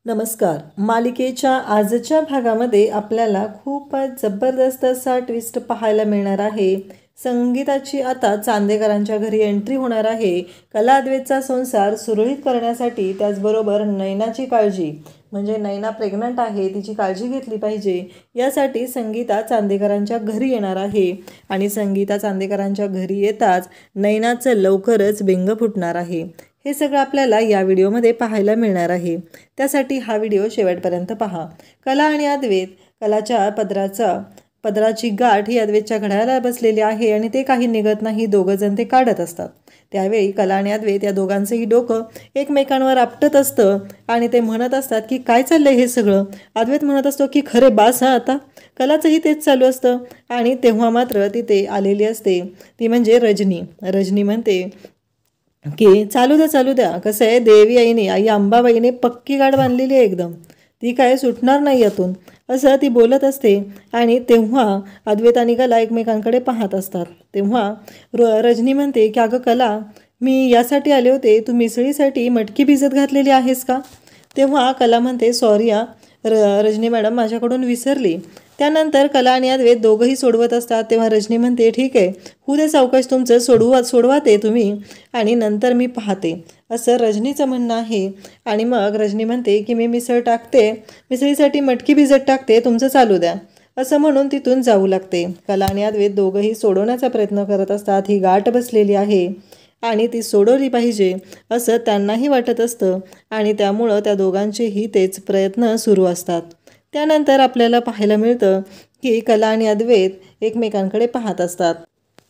नमस्कार. मालिकेच्या आजच्या भागामध्ये आपल्याला खूपच जबरदस्त असा ट्विस्ट पाहायला मिळणार आहे. संगीताची आता चांदेकरांच्या घरी एंट्री होणार आहे. कला अद्वैतचा संसार सुरळीत करण्यासाठी, त्याचबरोबर नैनाची काळजी म्हणजे नैना प्रेग्नंट आहे, तिची काळजी घेतली पाहिजे, यासाठी संगीता चांदेकरांच्या घरी येणार आहे. आणि संगीता चांदेकरांच्या घरी येताच नैनाचं लवकरच बिंग फुटणार आहे. हे सगळं आपल्याला या व्हिडिओमध्ये पाहायला मिळणार आहे. त्यासाठी हा व्हिडिओ शेवटपर्यंत पहा. कला आणि अद्वैत, कलाच्या पदराची गाठ ही अद्वैतच्या घड्याला बसलेली आहे आणि ते काही निघत नाही. दोघं जण ते काढत असतात. त्यावेळी कला आणि अद्वैत या दोघांचंही डोकं एकमेकांवर आपटत असतं आणि ते म्हणत असतात की काय चाललंय हे सगळं. अद्वैत म्हणत असतो की खरे बास हा आता. कलाचंही तेच चालू असतं. आणि तेव्हा मात्र तिथे आलेली असते ती म्हणजे रजनी. रजनी म्हणते की चालू द्या कसं आहे, देवी आईने, आई अंबाबाईने पक्की गाठ बांधलेली आहे एकदम, ती काय सुटणार नाही यातून, असं ती बोलत असते. आणि तेव्हा अद्वैत आणि कला एकमेकांकडे पाहत असतात. तेव्हा रजनी म्हणते की अगं कला, मी यासाठी आले होते, तू मिसळीसाठी मटकी भिजत घातलेली आहेस का? तेव्हा कला म्हणते सॉरी रजनी मॅडम, माझ्याकडून विसरली. त्यानंतर कला आणि अद्वैत दोघंही सोडवत असतात. तेव्हा रजनी म्हणते ठीक आहे, होऊ दे सावकाश तुमचं, सोडवा ते तुम्ही आणि नंतर मी पाहते, असं रजनीचं म्हणणं आहे. आणि मग रजनी म्हणते की मी मिसळ टाकते, मिसळीसाठी मटकी भिजत टाकते, तुमचं चालू द्या, असं म्हणून तिथून जाऊ लागते. कला आणि अद्वैत दोघंही सोडवण्याचा प्रयत्न करत असतात. ही गाठ बसलेली आहे आणि ती सोडवली पाहिजे असं त्यांनाही वाटत असतं आणि त्यामुळं त्या दोघांचेही तेच प्रयत्न सुरू असतात. त्यानंतर आपल्याला पाहायला मिळतं की कला आणि अद्वैत एकमेकांकडे पाहत असतात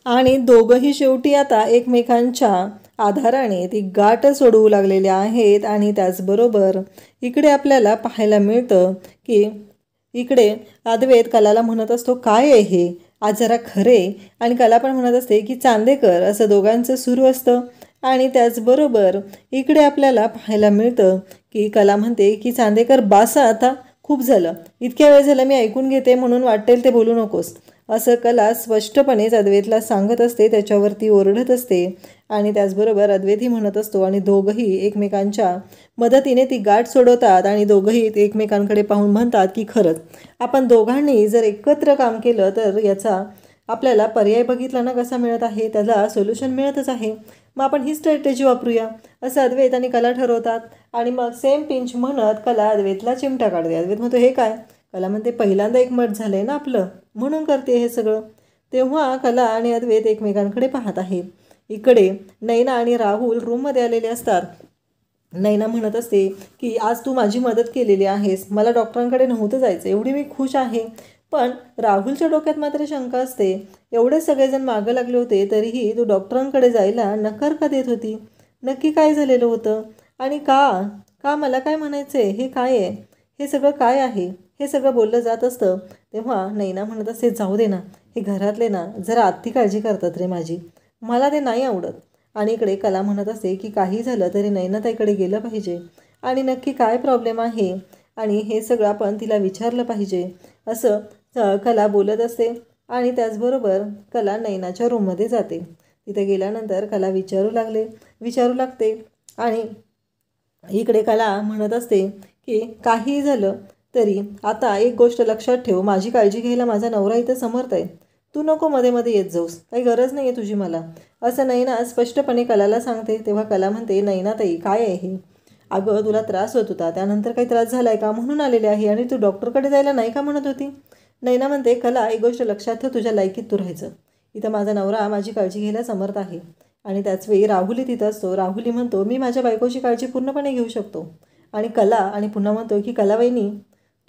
आणि दोघंही शेवटी आता एकमेकांच्या आधाराने ती गाठ सोडवू लागलेले आहेत. आणि त्याचबरोबर इकडे आपल्याला पाहायला मिळतं की इकडे अद्वैत कलाला म्हणत असतो काय आहे हे, आज जरा खरे. आणि कला पण म्हणत असते की चांदेकर, असं दोघांचं सुरू असतं. आणि त्याचबरोबर इकडे आपल्याला पाहायला मिळतं की कला म्हणते की चांदेकर बासा आता, खूप झालं, इतक्या वेळ झालं मी ऐकून घेते, म्हणून वाटेल ते बोलू नकोस, असं कला स्पष्टपणेच अद्वैतला सांगत असते, त्याच्यावरती ओरडत असते. आणि त्याचबरोबर अद्वैतही म्हणत असतो आणि दोघंही एकमेकांच्या मदतीने ती गाठ सोडवतात. आणि दोघंही एकमेकांकडे पाहून म्हणतात की खरंच आपण दोघांनी जर एकत्र काम केलं तर याचा आपल्याला पर्याय बघितला ना कसा मिळत आहे, त्याला सोल्युशन मिळतच आहे, मग आपण ही स्ट्रॅटेजी वापरूया, असं अद्वैत आणि कला ठरवतात. आणि मग सेम पिंच म्हणत कला अद्वैतला चिमटा काढते. अद्वैत म्हणतो हे काय? कला म्हणते पहिल्यांदा एकमत झालंय ना आपलं, म्हणून करते हे सगळं. तेव्हा कला आणि अद्वैत एकमेकांकडे पाहत आहेत. इकडे नैना आणि राहुल रूममध्ये आलेले असतात. नैना म्हणत असते की आज तू माझी मदत केलेली आहेस, मला डॉक्टरांकडे नव्हतं जायचं, एवढी मी खुश आहे. पण राहुलच्या डोक्यात मात्र शंका असते, एवढे सगळेजण मागं लागले होते तरीही तू डॉक्टरांकडे जायला नकार का देत होती? नक्की काय झालेलं होतं? आणि का मला काय म्हणायचं आहे, हे काय आहे, हे सगळं काय आहे, हे सगळं बोललं जात असतं. तेव्हा नैना म्हणत असते जाऊ दे ना, हे घरातले ना जरा अति काळजी करतात रे माझी, मला ते नाही आवडत. आणि इकडे कला म्हणत असते की काही झालं तरी नैनाताईकडे गेलं पाहिजे आणि नक्की काय प्रॉब्लेम आहे आणि हे सगळं आपण तिला विचारलं पाहिजे, असं कला बोलत असते. आणि त्याचबरोबर कला नैनाच्या रूममध्ये जाते. तिथे गेल्यानंतर कला विचारू लागते. आणि इकडे कला म्हणत असते की काही झालं तरी आता एक गोष्ट लक्षात ठेव, माझी काळजी घ्यायला माझा नवरा इथं समर्थ आहे, तू नको मध्ये येत जाऊस, काही गरज नाही आहे तुझी मला, असं नैना स्पष्टपणे कलाला सांगते. तेव्हा कला म्हणते नैनाताई काय आहे हे? अगं तुला त्रास होत होता, त्यानंतर काही त्रास झाला आहे का म्हणून आलेले आहे, आणि तू डॉक्टरकडे जायला नाही का म्हणत होती? नैना म्हणते कला एक गोष्ट लक्षात ठेव, तुझ्या लायकीत तू राहायचं, इथं माझा नवरा माझी काळजी घ्यायला समर्थ आहे. आणि त्याचवेळी राहुलही तिथं असतो. राहुलही म्हणतो मी माझ्या बायकोची काळजी पूर्णपणे घेऊ शकतो. आणि कला आणि पुन्हा म्हणतो की कलाबाईनी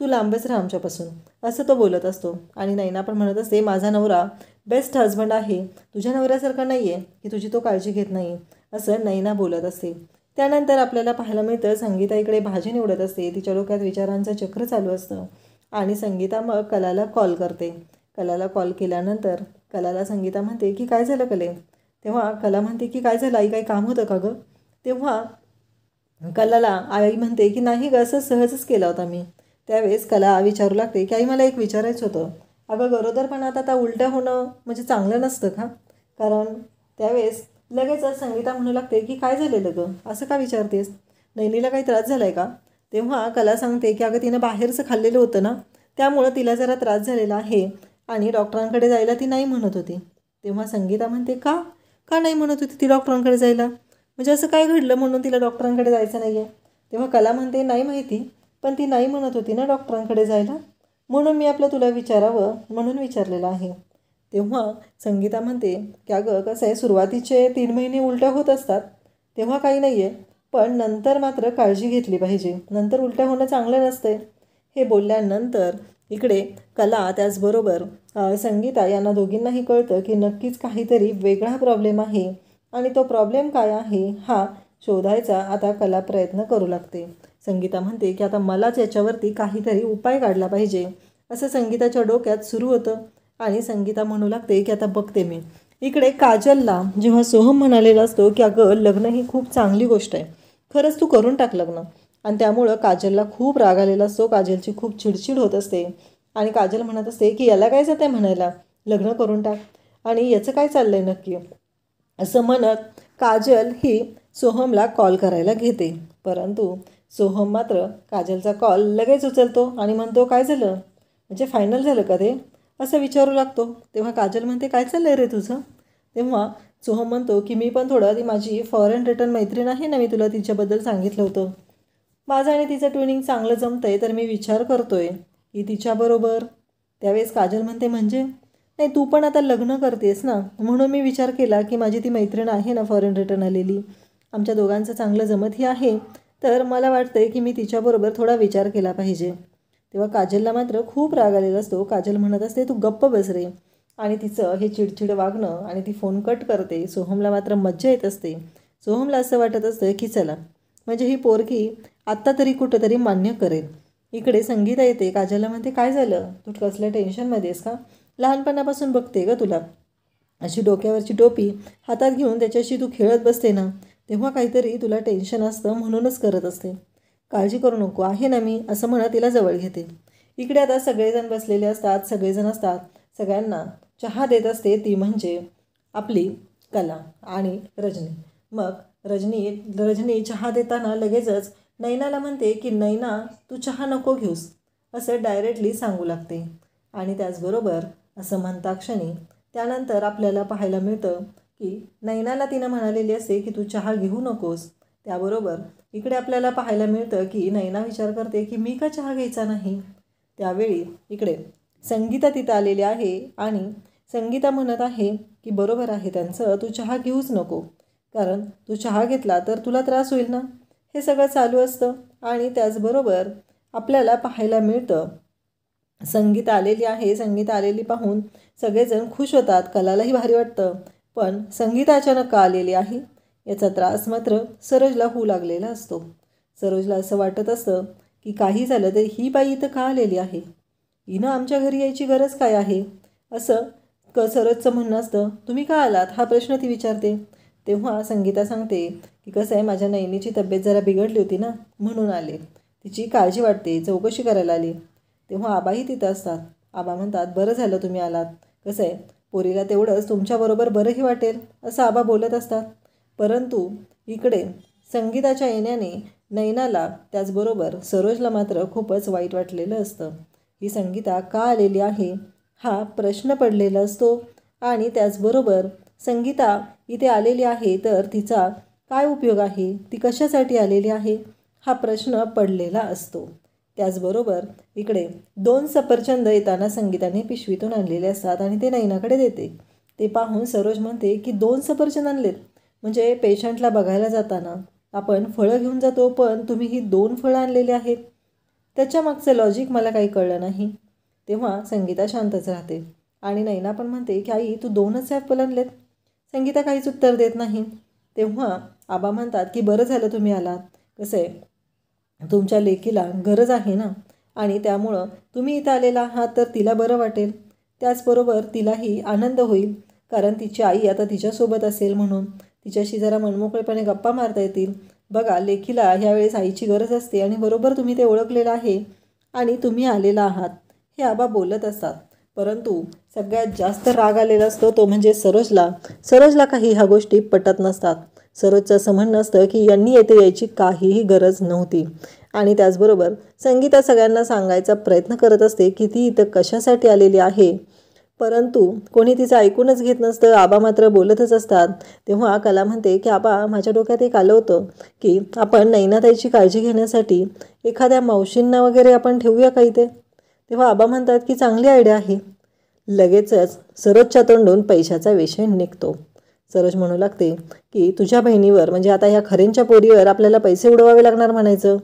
तू लांबच राहा आमच्यापासून, असं तो बोलत असतो. आणि नैना पण म्हणत असते माझा नवरा बेस्ट हजबंड आहे, तुझ्या नवऱ्यासारखा नाही आहे की तुझी तो काळजी घेत नाही, असं नैना बोलत असते. त्यानंतर आपल्याला पाहायला मिळतं संगीता इकडे भाजी निवडत असते. तिच्या डोक्यात विचारांचं चक्र चालू असतं. आणि संगीता मग कलाला कॉल करते. कलाला कॉल केल्यानंतर कलाला संगीता म्हणते की काय झालं कले? तेव्हा कला म्हणते की काय झालं आई, काही काम होतं का गं? तेव्हा कलाला आई म्हणते की नाही गं, असं सहजच केला होता मी. त्यावेळेस कला विचारू लागते की आई मला एक विचारायचं होतं, अगं गरोदरपणात आता उलट्या होणं म्हणजे चांगलं नसतं का? कारण त्यावेळेस लगेच संगीता म्हणू लागते की काय झालेलं गं, असं का विचारतेस, नैनीला काही त्रास झाला आहे का? तेव्हा कला सांगते की अगं तिनं बाहेरचं खाल्लेलं होतं ना, त्यामुळं तिला जरा त्रास झालेला आहे आणि डॉक्टरांकडे जायला ती नाही म्हणत होती. तेव्हा संगीता म्हणते का का नाही म्हणत होती ती डॉक्टरांकडे जायला, म्हणजे असं काय घडलं म्हणून तिला डॉक्टरांकडे जायचं नाही आहे. तेव्हा कला म्हणते नाही माहिती, पण ती नाही म्हणत होती ना डॉक्टरांकडे जायला, म्हणून मी आपलं तुला विचारावं म्हणून विचारलेलं आहे. तेव्हा संगीता म्हणते की अगं कसं आहे, सुरुवातीचे 3 महिने उलट्या होत असतात तेव्हा काही नाही आहे, पण नंतर मात्र काळजी घेतली पाहिजे, नंतर उलट्या होणं चांगलं नसते. हे बोलल्यानंतर इकडे कला त्याचबरोबर संगीता यांना दोघींनाही कळतं की नक्कीच काहीतरी वेगळा प्रॉब्लेम आहे आणि तो प्रॉब्लेम काय आहे हा शोधायचा आता कला प्रयत्न करू लागते. संगीता म्हणते की आता मलाच याच्यावरती काहीतरी उपाय काढला पाहिजे असं संगीताच्या डोक्यात सुरू होतं आणि संगीता म्हणू लागते की आता बघते मी. इकडे काजलला जेव्हा सोहम म्हणालेला असतो की अगं लग्न ही खूप चांगली गोष्ट आहे, खरंच तू करून टाक लग्न, आणि त्यामुळं काजलला खूप राग आलेला असतो, काजलची खूप चिडचिड होत असते आणि काजल म्हणत असते की याला काय जातं म्हणायला, लग्न करून टाक, आणि याचं काय चाललं आहे नक्की असं म्हणत काजल ही सोहमला कॉल करायला घेते. परंतु सोहम मात्र काजलचा कॉल लगेच उचलतो आणि म्हणतो काय झालं, म्हणजे फायनल झालं का ते असं विचारू लागतो. तेव्हा काजल म्हणते काय चाललं आहे रे तुझं. तेव्हा सोहम म्हणतो की मी पण थोडं, ती माझी फॉरेन रिटर्न मैत्रीण आहे ना, मी तुला तिच्याबद्दल सांगितलं होतं, माझं आणि तिचं ट्युनिंग चांगलं जमतं आहे, तर मी विचार करतो आहे की तिच्याबरोबर. त्यावेळेस काजल म्हणते म्हणजे नाही, तू पण आता लग्न करतेस ना, म्हणून मी विचार केला की माझी ती मैत्रीण आहे ना फॉरेन रिटर्न आलेली, आमच्या दोघांचं चांगलं जमतही आहे, तर मला वाटतं आहे की मी तिच्याबरोबर थोडा विचार केला पाहिजे. तेव्हा काजलला मात्र खूप राग आलेला असतो. काजल म्हणत असते तू गप्प बस रे, आणि तिचं हे चिडचिड वागणं आणि ती फोन कट करते. सोहमला मात्र मज्जा येत असते. सोहमला असं वाटत असतं की चला, म्हणजे ही पोरकी आत्ता तरी कुठंतरी मान्य करेल. इकडे संगीता येते. काजलला म्हणते काय झालं, तू कसल्या टेन्शनमध्ये आहेस का, लहानपणापासून बघते ग तुला, अशी डोक्यावरची टोपी हातात घेऊन त्याच्याशी तू खेळत बसते ना, तेव्हा काहीतरी तुला टेन्शन असतं म्हणूनच करत असते, काळजी करू नको आहे ना मी, असं म्हणत तिला जवळ घेते. इकडे आता सगळेजण बसलेले असतात, सगळेजण असतात, सगळ्यांना चहा देत असते ती म्हणजे आपली कला आणि रजनी. मग रजनी चहा देताना लगेचच नैनाला म्हणते की नैना तू चहा नको घेऊस असं डायरेक्टली सांगू लागते. आणि त्याचबरोबर असं म्हणता क्षणी त्यानंतर आपल्याला पाहायला मिळतं की नैनाला तिनं म्हणालेली असते की तू चहा घेऊ नकोस. त्याबरोबर इकडे आपल्याला पाहायला मिळतं की नैना विचार करते की मी का चहा घ्यायचा नाही. त्यावेळी इकडे संगीता तिथं आलेली आहे आणि संगीता म्हणत आहे की बरोबर आहे त्यांचं, तू चहा घेऊच नको, कारण तू चहा घेतला तर तुला त्रास होईल ना. हे सगळं चालू असतं आणि त्याचबरोबर आपल्याला पाहायला मिळतं संगीता आलेली आहे. संगीता आलेली पाहून सगळेजण खुश होतात, कलालाही भारी वाटतं. पण संगीता अचानक का आलेली आहे याचा त्रास मात्र सरोजला होऊ लागलेला असतो. सरोजला असं वाटत असतं की काही झालं तरी ही बाई इथं का आलेली आहे, हिनं आमच्या घरी यायची गरज काय आहे, असं सरोजचं म्हणणं असतं. तुम्ही का आलात हा प्रश्न ती विचारते. तेव्हा संगीता सांगते की कसं आहे, माझ्या नैनीची तब्येत जरा बिघडली होती ना, म्हणून आले, तिची काळजी वाटते, चौकशी करायला आली. तेव्हा आबाही तिथं असतात. आबा म्हणतात बरं झालं तुम्ही आलात, कसं आहे पोरीला तेवढंच तुमच्याबरोबर बरंही वाटेल असं आबा बोलत असतात. परंतु इकडे संगीताच्या येण्याने नैनाला त्याचबरोबर सरोजला मात्र खूपच वाईट वाटलेलं असतं. ही संगीता का आलेली आहे हा प्रश्न पडलेला असतो आणि त्याचबरोबर संगीता इथे आलेली आहे तर तिचा काय उपयोग आहे, ती कशासाठी आलेली आहे हा प्रश्न पडलेला असतो. त्याचबरोबर इकडे 2 सफरचंद येताना संगीताने पिशवीतून आणलेले असतात आणि ते नैनाकडे देते. ते पाहून सरोज म्हणते की 2 सफरचंद आणलेत, म्हणजे पेशंटला बघायला जाताना आपण फळं घेऊन जातो, पण तुम्ही ही 2 फळं आणलेली आहेत, त्याच्या मागचं लॉजिक मला काही कळलं नाही. तेव्हा संगीता शांतच राहते आणि नैना पण म्हणते की आई तू 2च ॲपल आणलेत. संगीता काहीच उत्तर देत नाही. तेव्हा आबा म्हणतात की बरं झालं तुम्ही आलात, कसं आहे तुमच्या लेकीला गरज आहे ना, आणि त्यामुळं तुम्ही इथं आलेला आहात तर तिला बरं वाटेल, त्याचबरोबर तिलाही आनंद होईल, कारण तिची आई आता तिच्यासोबत असेल म्हणून तिच्याशी जरा मनमोकळेपणे गप्पा मारता येतील. बघा लेकीला ह्यावेळेस आईची गरज असते आणि बरोबर तुम्ही ते ओळखलेलं आहे आणि तुम्ही आलेला आहात, हे आबा बोलत असतात. परंतु सगळ्यात जास्त राग आलेला असतो तो म्हणजे सरोजला काही ह्या गोष्टी पटत नसतात. सरोजचं असं म्हणणं असतं की यांनी येथे यायची काहीही गरज नव्हती. आणि त्याचबरोबर संगीता सगळ्यांना सांगायचा प्रयत्न करत असते की ती इथं कशासाठी आलेली आहे, परंतु कोणी तिचं ऐकूनच घेत नसतं. आबा मात्र बोलतच असतात. तेव्हा कला म्हणते की आबा, माझ्या डोक्यात एक आलं होतं की आपण नैनाताईची काळजी घेण्यासाठी एखाद्या मावशींना वगैरे आपण ठेवूया का इथे. तेव्हा आबा म्हणतात की चांगली आयडिया आहे. लगेचच सरोजच्या तोंडून पैशाचा विषय निघतो. सरोज म्हणू लागते की तुझ्या बहिणीवर, म्हणजे आता ह्या खरेंच्या पोरीवर आपल्याला पैसे उडवावे लागणार म्हणायचं,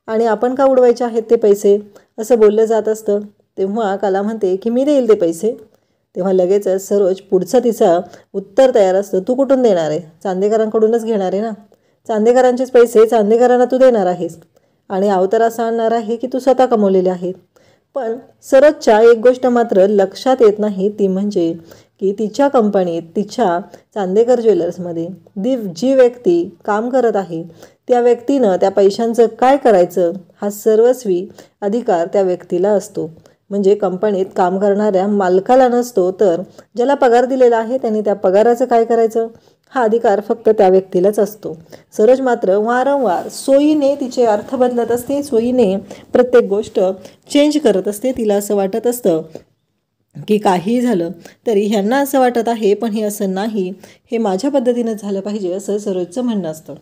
आणि आपण का उडवायचे आहेत ते पैसे, असं बोललं जात असतं. तेव्हा कला म्हणते की मी देईल ते पैसे. तेव्हा लगेचच सरोज पुढचं तिचं उत्तर तयार असतं. तू कुठून देणार आहे? चांदेकरांकडूनच घेणार आहे ना. चांदेकरांचेच पैसे चांदेकरांना तू देणार आहेस, आणि अवतार असा आणणार आहे की तू स्वतः कमवलेले आहेत. पण सरोजच्या एक गोष्ट मात्र लक्षात येत नाही, ती म्हणजे की तिच्या कंपनीत, तिच्या चांदेकर ज्वेलर्समध्ये जी व्यक्ती काम करत आहे त्या व्यक्तीनं त्या पैशांचं काय करायचं हा सर्वस्वी अधिकार त्या व्यक्तीला असतो. म्हणजे कंपनीत काम करणाऱ्या मालकाला नसतो, तर ज्याला पगार दिलेला आहे त्यांनी त्या पगाराचं काय करायचं हा अधिकार फक्त त्या व्यक्तीलाच असतो. सरोज मात्र वारंवार सोयीने तिचे अर्थ बदलत असते, सोयीने प्रत्येक गोष्ट चेंज करत असते. तिला असं वाटत असतं की काही झालं तरी ह्यांना असं वाटत आहे, पण हे असं नाही, हे माझ्या पद्धतीनं झालं पाहिजे, असं सरोजचं म्हणणं असतं.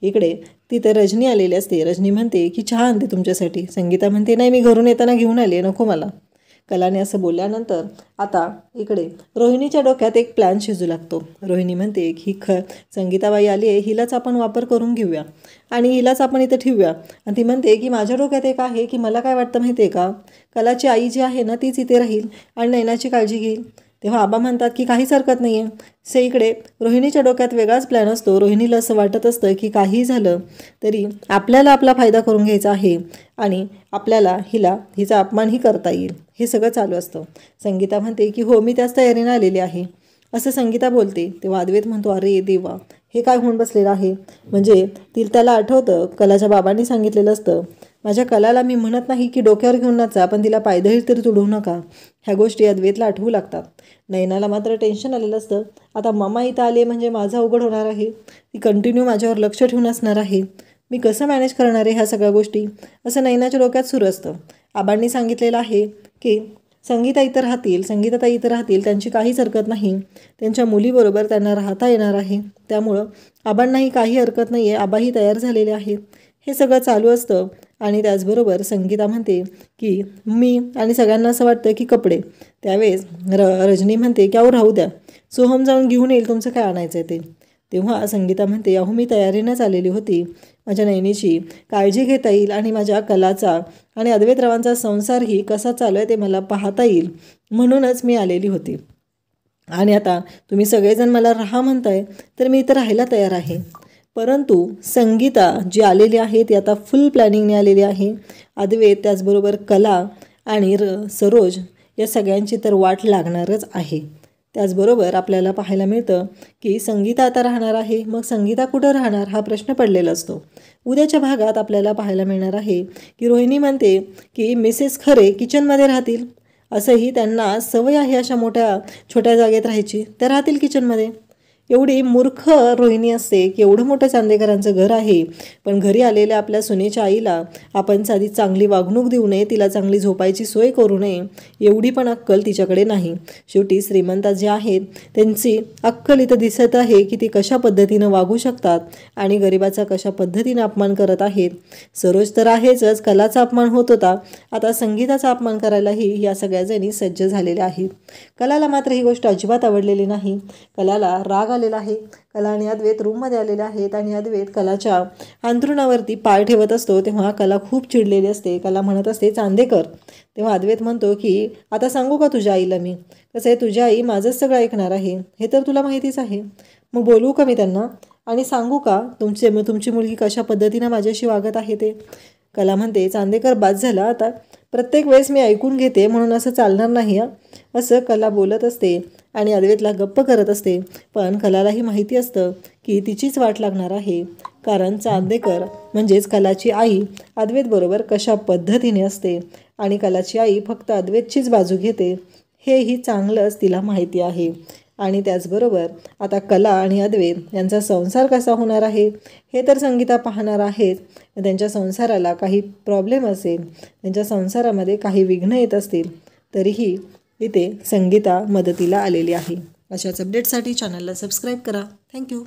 इकडे तिथे रजनी आलेली असते. रजनी म्हणते की चहा आणते तुमच्यासाठी. संगीता म्हणते नाही, मी घरून येताना घेऊन आले, नको मला. कलाने असं बोलल्यानंतर आता इकडे रोहिणीच्या डोक्यात एक प्लॅन शिजू लागतो. रोहिणी म्हणते की संगीताबाई आली आहे, हिलाच आपण वापर करून घेऊया आणि हिलाच आपण इथं ठेवूया. आणि ती म्हणते की माझ्या डोक्यात एक आहे की मला काय वाटतं माहिती आहे का, कलाची आई जी आहे ना तीच इथे राहील आणि नैनाची काळजी घेईल. तेव्हा आबा म्हणतात की काहीच हरकत नाही आहे. से इकडे रोहिणीच्या डोक्यात वेगळाच प्लॅन असतो. रोहिणीला असं वाटत असतं की काही झालं तरी आपल्याला आपला फायदा करून घ्यायचा आहे आणि आपल्याला हिचा अपमानही करता येईल, हे सगळं चालू असतं. संगीता म्हणते की हो, मी त्याच तयारीनं आलेली आहे, असं संगीता बोलते. तेव्हा अद्वैत म्हणतो अरे देवा, हे काय होऊन बसलेलं आहे. म्हणजे त्याला आठवतं कलाच्या बाबांनी सांगितलेलं असतं, माझ्या कलाला मी म्हणत नाही की डोक्यावर घेऊन नाचा, पण तिला पायदळी तरी तुडवू नका. ह्या गोष्टी अद्वैतला आठवू लागतात. नैनाला मात्र टेन्शन आलेलं असतं. आता मामा इथं आले म्हणजे माझं अवघड होणार आहे. ती कंटिन्यू माझ्यावर लक्ष ठेवून असणार आहे. मी कसं मॅनेज करणार आहे ह्या सगळ्या गोष्टी, असं नैनाच्या डोक्यात सुरू असतं. आबांनी सांगितलेलं आहे की संगीताताई इथं राहतील, त्यांची काहीच हरकत नाही. त्यांच्या मुलीबरोबर त्यांना राहता येणार आहे. त्यामुळं आबांनाही काही हरकत नाही आहे. आबाही तयार झालेले आहेत. हे सगळं चालू असतं. आणि त्याचबरोबर संगीता म्हणते की मी आणि सगळ्यांना असं वाटतं की कपडे. त्यावेळेस रजनी म्हणते की अहो राहू द्या, सोहम जाऊन घेऊन येईल तुमचं काय आणायचं आहे ते. तेव्हा संगीता म्हणते अहो मी तयारीनंच आलेली होती, माझ्या नैनीची काळजी घेता येईल आणि माझ्या कलाचा आणि अद्वैतरावांचा संसारही कसा चालू आहे ते मला पाहता येईल, म्हणूनच मी आलेली होती. आणि आता तुम्ही सगळेजण मला राहा म्हणताय तर मी इथं राहायला तयार आहे. परंतु संगीता जी आलेली आहे ती आता फुल प्लॅनिंगने आलेली आहे. अद्वैत, त्याचबरोबर कला आणि सरोज या सगळ्यांची तर वाट लागणारच आहे. त्याचबरोबर आपल्याला पाहायला मिळतं की संगीता आता राहणार आहे. मग संगीता कुठं राहणार हा प्रश्न पडलेला असतो. उद्याच्या भागात आपल्याला पाहायला मिळणार आहे की रोहिणी म्हणते की मिसेस खरे किचनमध्ये राहतील. असंही त्यांना सवय आहे अशा छोट्या जागेत राहायची, त्या राहतील किचनमध्ये. एवढी मूर्ख रोहिणी असते की एवढं मोठं चांदेकरांचं घर आहे, पण घरी आलेल्या आपल्या सुनेच्या आईला आपण साधी चांगली वागणूक देऊ नये, तिला चांगली झोपायची सोय करू नये, एवढी पण अक्कल तिच्याकडे नाही. शेवटी श्रीमंत जे आहेत त्यांची अक्कल इथं दिसत आहे की ती कशा पद्धतीनं वागू शकतात आणि गरिबाचा कशा पद्धतीनं अपमान करत आहेत. सरोज तर आहेच, कलाचा अपमान होत होता, आता संगीताचा अपमान करायलाही या सगळ्याजणी सज्ज झालेल्या आहेत. कलाला मात्र ही गोष्ट अजिबात आवडलेली नाही. कलाला राग आलेला आहे. कला आणि अद्वैत रूममध्ये आलेले आहेत आणि अद्वैत कलाच्या अंथरुणावरती पाय ठेवत असतो. तेव्हा कला खूप चिडलेली असते. कला म्हणत असते चांदेकर. तेव्हा अद्वैत म्हणतो की आता सांगू का तुझ्या आईला मी, कसं आहे तुझी आई माझंच सगळं ऐकणार आहे, हे तर तुला माहितीच आहे. मग बोलवू का मी त्यांना आणि सांगू का तुमची मुलगी कशा पद्धतीनं माझ्याशी वागत आहे ते. कला म्हणते चांदेकर बाद झाला, आता प्रत्येक वेळेस मी ऐकून घेते म्हणून असं चालणार नाही असं कला बोलत असते आणि अद्वैतला गप्प करत असते. पण कलालाही माहिती असतं की तिचीच वाट लागणार आहे, कारण चांदेकर म्हणजेच कलाची आई अद्वैतबरोबर कशा पद्धतीने असते आणि कलाची आई फक्त अद्वैतचीच बाजू घेते, हेही चांगलंच तिला माहिती आहे. आणि त्याचबरोबर आता कला आणि अद्वैत यांचा संसार कसा होणार आहे हे तर संगीता पाहणार आहेच. त्यांच्या संसाराला काही प्रॉब्लेम असेल, त्यांच्या संसारामध्ये काही विघ्न येत असतील, तरीही इथे संगीता मदतीला आलेली आहे. अशाच अपडेटसाठी चॅनलला सबस्क्राईब करा. थँक्यू.